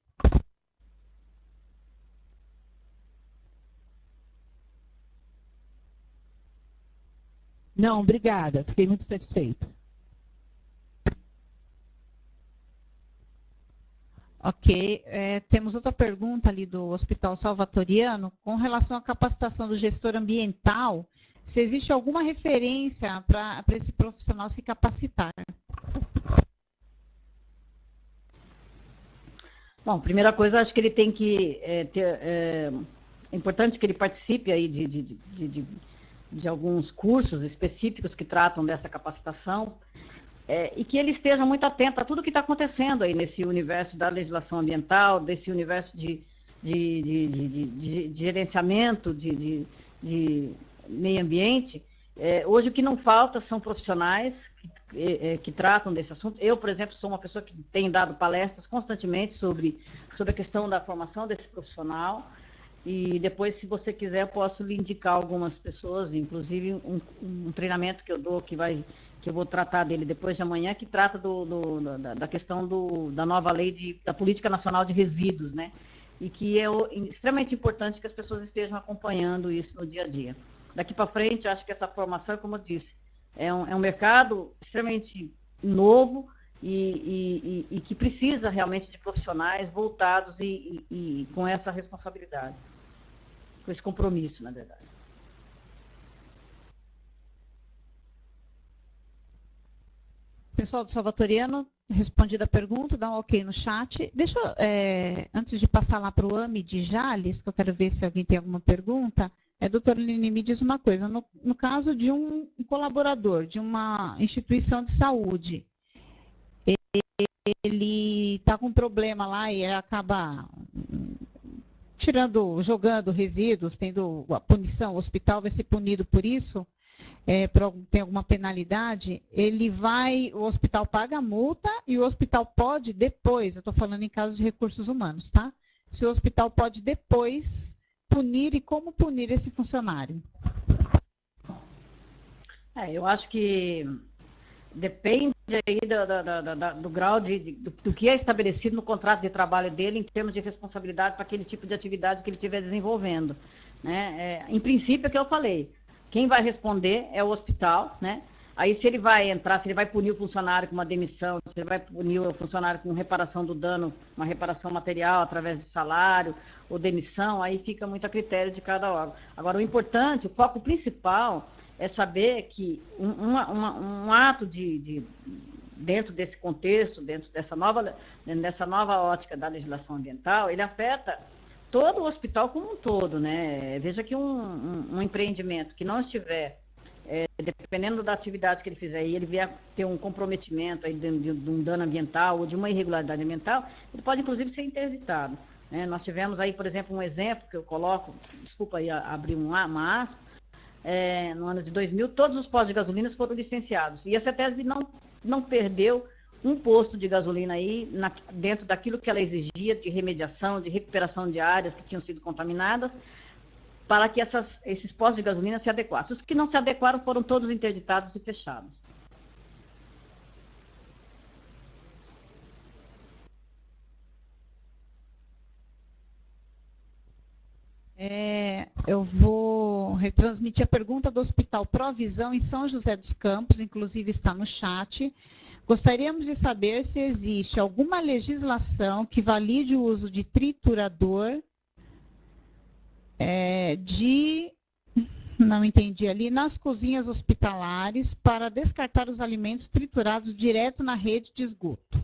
Não, obrigada. Fiquei muito satisfeita. Ok. Temos outra pergunta ali do Hospital Salvatoriano, com relação à capacitação do gestor ambiental, se existe alguma referência para esse profissional se capacitar. Bom, primeira coisa, acho que ele tem que é importante que ele participe aí de alguns cursos específicos que tratam dessa capacitação, e que ele esteja muito atento a tudo que está acontecendo aí nesse universo da legislação ambiental, desse universo de gerenciamento de meio ambiente. Hoje o que não falta são profissionais que tratam desse assunto. Eu, por exemplo, sou uma pessoa que tem dado palestras constantemente sobre a questão da formação desse profissional, e depois, se você quiser, posso lhe indicar algumas pessoas, inclusive um treinamento que eu dou, que eu vou tratar dele depois de amanhã, que trata da questão da nova lei da Política Nacional de Resíduos, né? E que é extremamente importante que as pessoas estejam acompanhando isso no dia a dia. Daqui para frente, eu acho que essa formação, como eu disse, é um mercado extremamente novo e que precisa realmente de profissionais voltados e com essa responsabilidade, com esse compromisso, na verdade. Pessoal do Salvatoriano, respondida a pergunta, dá um ok no chat. Deixa eu, antes de passar lá para o AMI de Jales, que eu quero ver se alguém tem alguma pergunta, doutora Lini, me diz uma coisa, no caso de um colaborador de uma instituição de saúde, ele está com um problema lá e ele acaba jogando resíduos, tendo a punição, o hospital vai ser punido por isso, tem alguma penalidade, o hospital paga a multa e o hospital pode depois, eu estou falando em casos de recursos humanos, tá? Se o hospital pode depois punir e como punir esse funcionário? Eu acho que depende aí do grau do que é estabelecido no contrato de trabalho dele em termos de responsabilidade para aquele tipo de atividade que ele estiver desenvolvendo, né? Em princípio, é o que eu falei, quem vai responder é o hospital, né? Aí, se ele vai punir o funcionário com uma demissão, se ele vai punir o funcionário com reparação do dano, uma reparação material através de salário ou demissão, aí fica muito a critério de cada órgão. Agora, o foco principal é saber que um ato dentro desse contexto, dentro dessa nova ótica da legislação ambiental, ele afeta todo o hospital como um todo, né? Veja que um empreendimento que não estiver, dependendo da atividade que ele fizer, e ele vier ter um comprometimento aí de um dano ambiental ou de uma irregularidade ambiental, ele pode, inclusive, ser interditado, né? Nós tivemos aí, por exemplo, um exemplo que eu coloco, desculpa aí abrir uma aspa, no ano de 2000, todos os postos de gasolina foram licenciados, e a CETESB não perdeu um posto de gasolina aí dentro daquilo que ela exigia de remediação, de recuperação de áreas que tinham sido contaminadas, para que esses postos de gasolina se adequassem. Os que não se adequaram foram todos interditados e fechados. Eu vou retransmitir a pergunta do Hospital Provisão em São José dos Campos, inclusive está no chat. Gostaríamos de saber se existe alguma legislação que valide o uso de triturador Não entendi ali. Nas cozinhas hospitalares para descartar os alimentos triturados direto na rede de esgoto.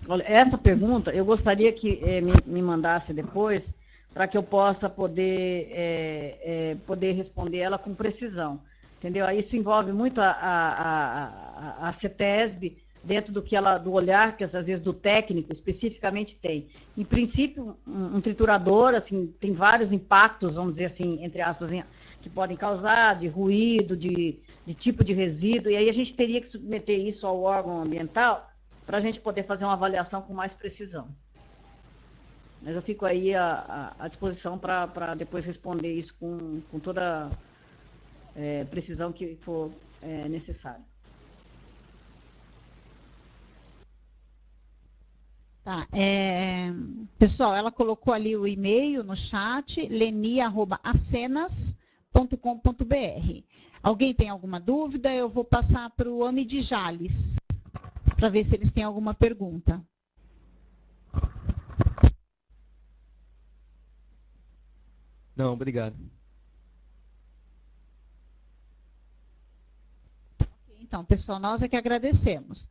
Olha, essa pergunta eu gostaria que me mandasse depois, para que eu possa poder responder ela com precisão. Entendeu? Isso envolve muito a CETESB, dentro do olhar que, às vezes, do técnico especificamente tem. Em princípio, um triturador, assim, tem vários impactos, vamos dizer assim, entre aspas, que podem causar, de ruído, de tipo de resíduo, e aí a gente teria que submeter isso ao órgão ambiental para a gente poder fazer uma avaliação com mais precisão. Mas eu fico aí à disposição para depois responder isso com toda a precisão que for necessária. Tá, pessoal, ela colocou ali o e-mail no chat, leni@acenas.com.br. Alguém tem alguma dúvida? Eu vou passar para o AMI de Jales, para ver se eles têm alguma pergunta. Não, obrigado. Então, pessoal, nós é que agradecemos.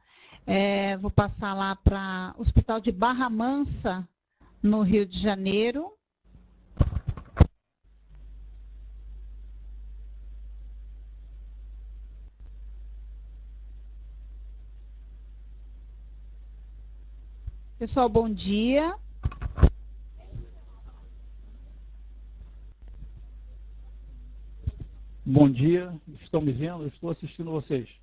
Vou passar lá para o Hospital de Barra Mansa, no Rio de Janeiro. Pessoal, bom dia. Bom dia, estão me vendo? Eu estou assistindo vocês.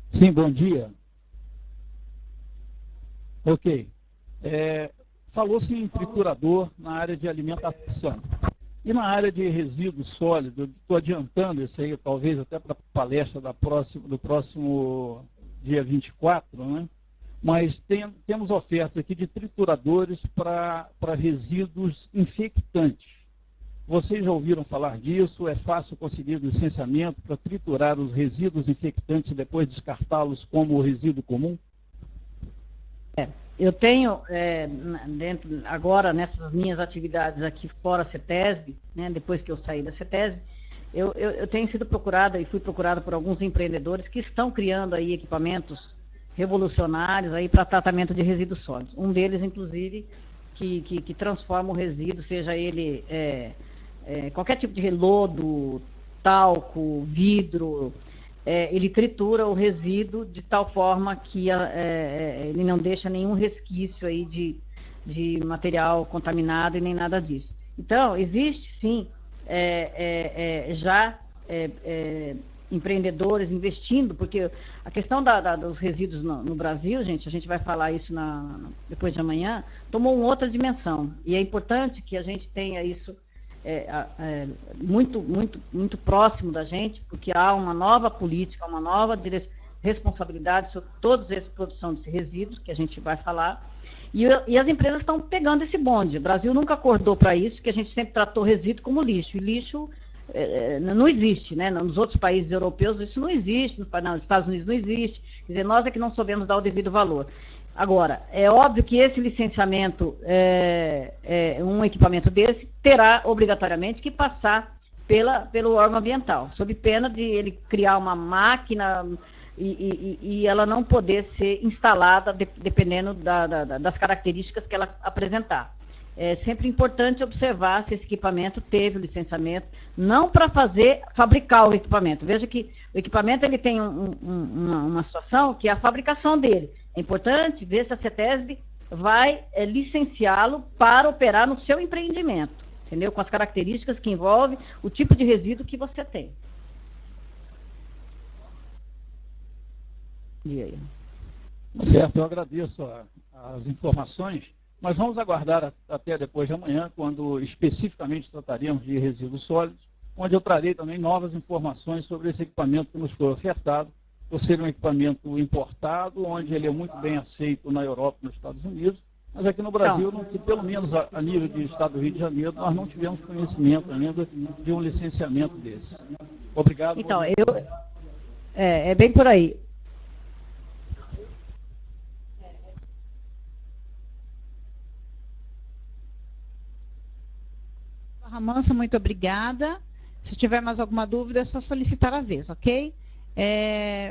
Sim, bom dia. Ok. Falou-se em triturador na área de alimentação. E na área de resíduos sólidos, estou adiantando isso aí, talvez até para a palestra do próximo dia 24, né? Mas temos ofertas aqui de trituradores para resíduos infectantes. Vocês já ouviram falar disso? É fácil conseguir licenciamento para triturar os resíduos infectantes e depois descartá-los como resíduo comum? Eu tenho, agora, nessas minhas atividades aqui fora CETESB, né, depois que eu saí da CETESB, eu tenho sido procurada e fui procurada por alguns empreendedores que estão criando aí equipamentos revolucionários aí para tratamento de resíduos sólidos. Um deles, inclusive, que transforma o resíduo, seja ele qualquer tipo de relodo, talco, vidro, ele tritura o resíduo de tal forma que ele não deixa nenhum resquício aí de material contaminado e nem nada disso. Então, existe sim já empreendedores investindo, porque a questão dos resíduos no Brasil, gente, a gente vai falar isso depois de amanhã, tomou uma outra dimensão. E é importante que a gente tenha isso muito, muito, muito próximo da gente, porque há uma nova política, uma nova responsabilidade sobre toda essa produção desse resíduo, que a gente vai falar, e as empresas estão pegando esse bonde. O Brasil nunca acordou para isso, que a gente sempre tratou resíduo como lixo, e lixo não existe, né? Nos outros países europeus isso não existe, nos Estados Unidos não existe, quer dizer, nós é que não soubemos dar o devido valor. Agora, é óbvio que esse licenciamento, um equipamento desse, terá obrigatoriamente que passar pelo órgão ambiental, sob pena de ele criar uma máquina e ela não poder ser instalada dependendo das características que ela apresentar. É sempre importante observar se esse equipamento teve o licenciamento, não para fabricar o equipamento. Veja que o equipamento ele tem uma situação que é a fabricação dele. É importante ver se a CETESB vai licenciá-lo para operar no seu empreendimento, entendeu? Com as características que envolve o tipo de resíduo que você tem. E aí? Certo, eu agradeço as informações, mas vamos aguardar até depois de amanhã, quando especificamente trataremos de resíduos sólidos, onde eu trarei também novas informações sobre esse equipamento que nos foi ofertado, por ser um equipamento importado, onde ele é muito bem aceito na Europa e nos Estados Unidos, mas aqui no Brasil, pelo menos a nível do Estado do Rio de Janeiro, nós não tivemos conhecimento ainda de um licenciamento desse. Obrigado. Então, é bem por aí. Mansa, muito obrigada. Se tiver mais alguma dúvida, é só solicitar a vez, ok?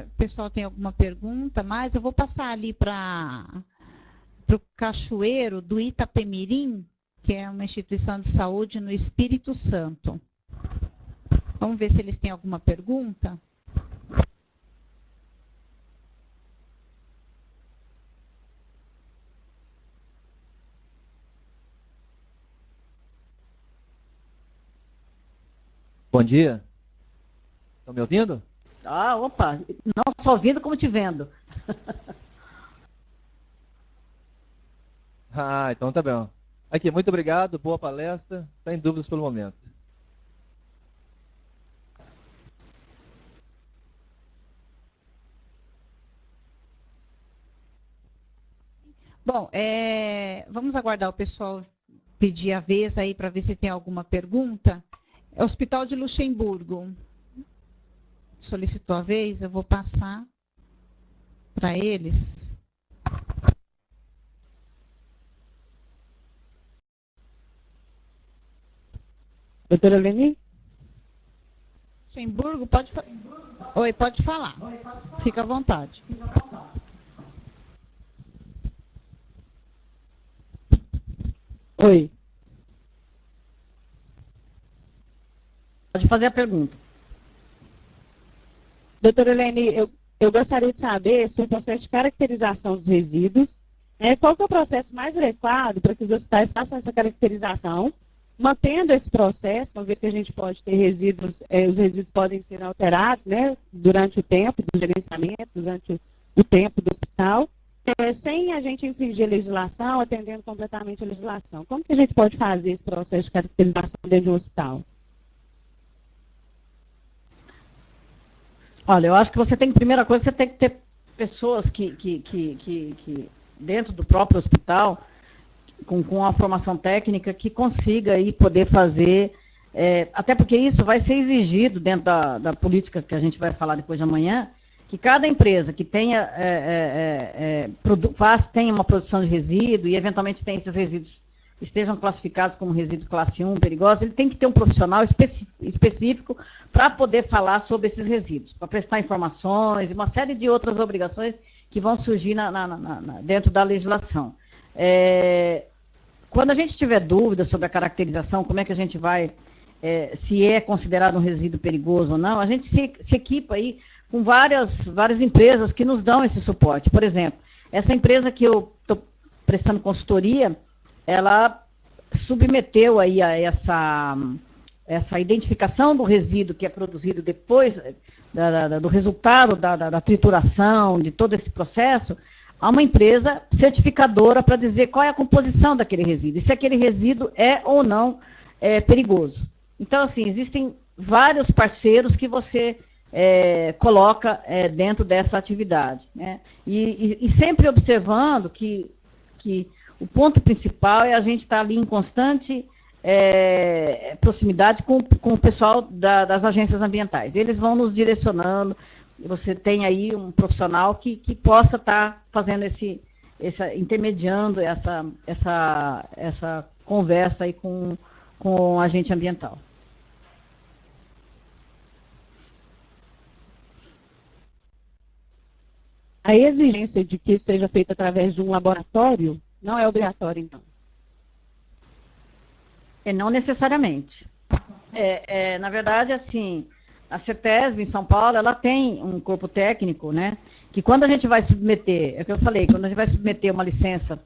O pessoal tem alguma pergunta mais? Eu vou passar ali para o Cachoeiro do Itapemirim, que é uma instituição de saúde no Espírito Santo. Vamos ver se eles têm alguma pergunta. Bom dia. Estão me ouvindo? Ah, opa, não só ouvindo como te vendo. Ah, então tá bom. Aqui, muito obrigado, boa palestra, sem dúvidas pelo momento. Bom, vamos aguardar o pessoal pedir a vez aí para ver se tem alguma pergunta. Hospital de Luxemburgo. Solicitou a vez, eu vou passar para eles. Doutora Leni? Luxemburgo, pode falar. Oi, pode falar. Fica à vontade. Oi. Pode fazer a pergunta. Doutora Leni, eu gostaria de saber sobre o processo de caracterização dos resíduos. Qual que é o processo mais adequado para que os hospitais façam essa caracterização, mantendo esse processo, uma vez que a gente pode ter resíduos, os resíduos podem ser alterados, né, durante o tempo do gerenciamento, durante o tempo do hospital, sem a gente infringir a legislação, atendendo completamente a legislação. Como que a gente pode fazer esse processo de caracterização dentro de um hospital? Olha, eu acho que você tem que, primeira coisa, você tem que ter pessoas que dentro do próprio hospital, com uma formação técnica, que consiga aí poder fazer, até porque isso vai ser exigido dentro da política que a gente vai falar depois de amanhã, que cada empresa que tenha, tenha uma produção de resíduo e eventualmente tenha esses resíduos estejam classificados como resíduo classe 1 perigoso, ele tem que ter um profissional específico para poder falar sobre esses resíduos, para prestar informações e uma série de outras obrigações que vão surgir dentro da legislação. Quando a gente tiver dúvidas sobre a caracterização, como é que a gente vai, se é considerado um resíduo perigoso ou não, a gente se equipa aí com várias empresas que nos dão esse suporte. Por exemplo, essa empresa que eu estou prestando consultoria, ela submeteu aí a essa identificação do resíduo que é produzido depois do resultado da trituração, de todo esse processo, a uma empresa certificadora para dizer qual é a composição daquele resíduo, e se aquele resíduo é ou não perigoso. Então, assim, existem vários parceiros que você coloca dentro dessa atividade, né? E sempre observando que o ponto principal é a gente estar ali em constante proximidade com o pessoal das agências ambientais. Eles vão nos direcionando, você tem aí um profissional que possa estar fazendo intermediando essa conversa aí com o agente ambiental. A exigência de que seja feita através de um laboratório não é obrigatória, então? Não necessariamente. Na verdade, assim, a CETESB em São Paulo, ela tem um corpo técnico, né, que quando a gente vai submeter, é o que eu falei, quando a gente vai submeter uma licença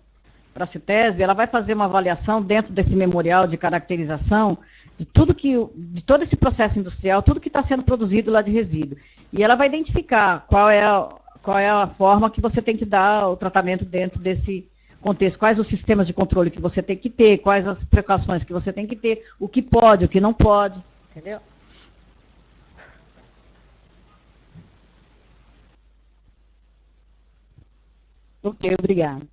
para a CETESB, ela vai fazer uma avaliação dentro desse memorial de caracterização de todo esse processo industrial, tudo que está sendo produzido lá de resíduo. E ela vai identificar qual é a forma que você tem que dar o tratamento dentro desse contexto, quais os sistemas de controle que você tem que ter, quais as precauções que você tem que ter, o que pode, o que não pode, entendeu? Ok, obrigado.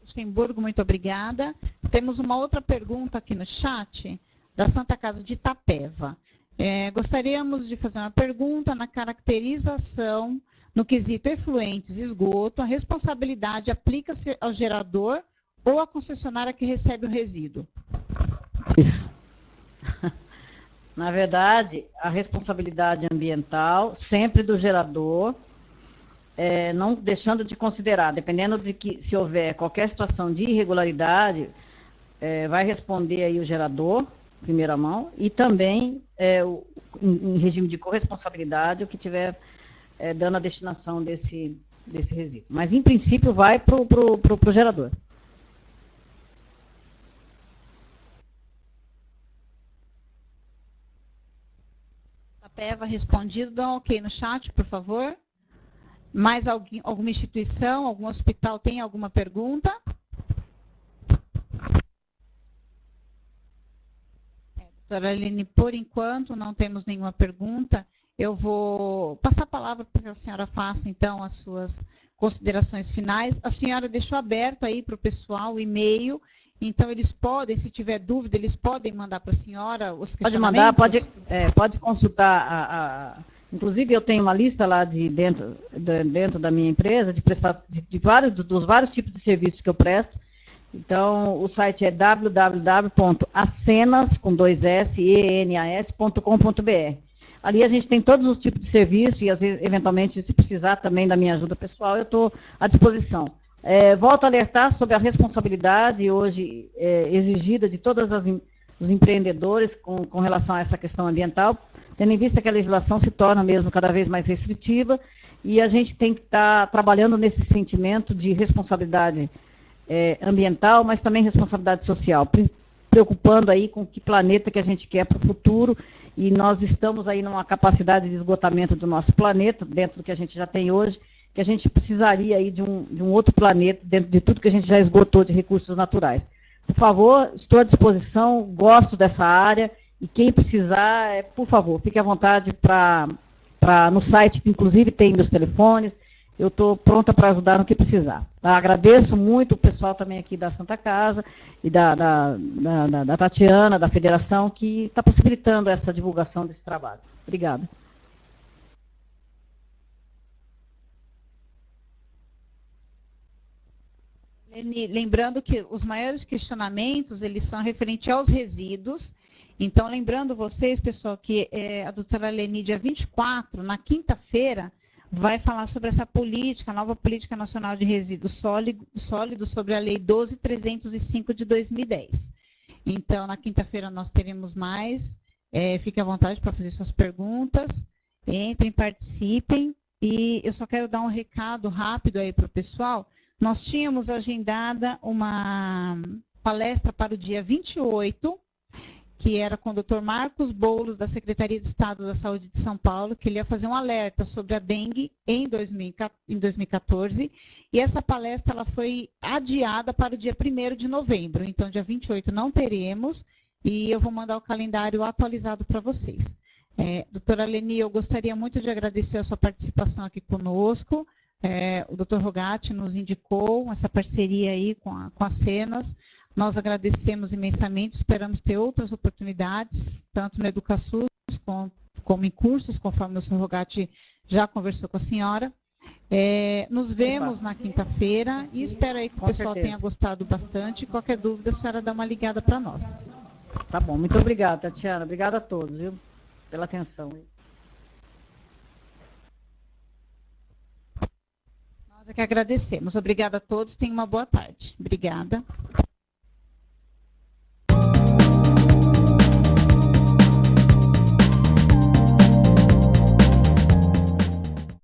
Luxemburgo, muito obrigada. Temos uma outra pergunta aqui no chat, da Santa Casa de Itapeva. Gostaríamos de fazer uma pergunta na caracterização no quesito efluentes, esgoto, a responsabilidade aplica-se ao gerador ou a concessionária que recebe o resíduo? Isso. Na verdade, a responsabilidade ambiental sempre do gerador, não deixando de considerar, dependendo de que, se houver qualquer situação de irregularidade, vai responder aí o gerador, primeira mão, e também, em regime de corresponsabilidade, o que tiver dando a destinação desse resíduo. Mas, em princípio, vai para o gerador. Tapeva respondido. Dá um ok no chat, por favor. Mais alguma instituição, algum hospital tem alguma pergunta? Doutora Aline, por enquanto, não temos nenhuma pergunta. Eu vou passar a palavra para que a senhora faça, então, as suas considerações finais. A senhora deixou aberto aí para o pessoal o e-mail, então eles podem, se tiver dúvida, eles podem mandar para a senhora os questionamentos? Pode mandar, pode consultar. Inclusive, eu tenho uma lista lá dentro da minha empresa dos vários tipos de serviços que eu presto. Então, o site é www.acenas.com.br. Ali a gente tem todos os tipos de serviços e, às vezes, eventualmente, se precisar também da minha ajuda pessoal, eu estou à disposição. Volto a alertar sobre a responsabilidade hoje exigida de todos os empreendedores com relação a essa questão ambiental, tendo em vista que a legislação se torna mesmo cada vez mais restritiva, e a gente tem que estar trabalhando nesse sentimento de responsabilidade ambiental, mas também responsabilidade social, preocupando aí com que planeta que a gente quer para o futuro, e nós estamos aí numa capacidade de esgotamento do nosso planeta, dentro do que a gente já tem hoje, que a gente precisaria aí de um outro planeta, dentro de tudo que a gente já esgotou de recursos naturais. Por favor, estou à disposição, gosto dessa área, e quem precisar, por favor, fique à vontade no site, inclusive tem meus telefones, eu estou pronta para ajudar no que precisar. Tá? Agradeço muito o pessoal também aqui da Santa Casa e da Tatiana, da Federação, que está possibilitando essa divulgação desse trabalho. Obrigada. Lembrando que os maiores questionamentos, eles são referentes aos resíduos. Então, lembrando vocês, pessoal, que a doutora Leni, dia 24, na quinta-feira, vai falar sobre essa política, a nova Política Nacional de Resíduos Sólidos sobre a Lei 12.305 de 2010. Então, na quinta-feira nós teremos mais. Fique à vontade para fazer suas perguntas. Entrem, participem. E eu só quero dar um recado rápido aí para o pessoal. Nós tínhamos agendada uma palestra para o dia 28, que era com o Dr. Marcos Boulos, da Secretaria de Estado da Saúde de São Paulo, que ele ia fazer um alerta sobre a dengue em 2014, e essa palestra ela foi adiada para o dia 1º de novembro, então dia 28 não teremos, e eu vou mandar o calendário atualizado para vocês. Doutora Leni, eu gostaria muito de agradecer a sua participação aqui conosco. O Dr. Rogatti nos indicou essa parceria aí com as Cenas. Nós agradecemos imensamente, esperamos ter outras oportunidades, tanto no EducaSUS como em cursos, conforme o Dr. Rogatti já conversou com a senhora. Nos vemos na quinta-feira e espero aí que o pessoal tenha gostado bastante. Qualquer dúvida, a senhora dá uma ligada para nós. Tá bom, muito obrigada, Tatiana. Obrigada a todos, viu, pela atenção. Nós é que agradecemos. Obrigada a todos. Tenham uma boa tarde. Obrigada.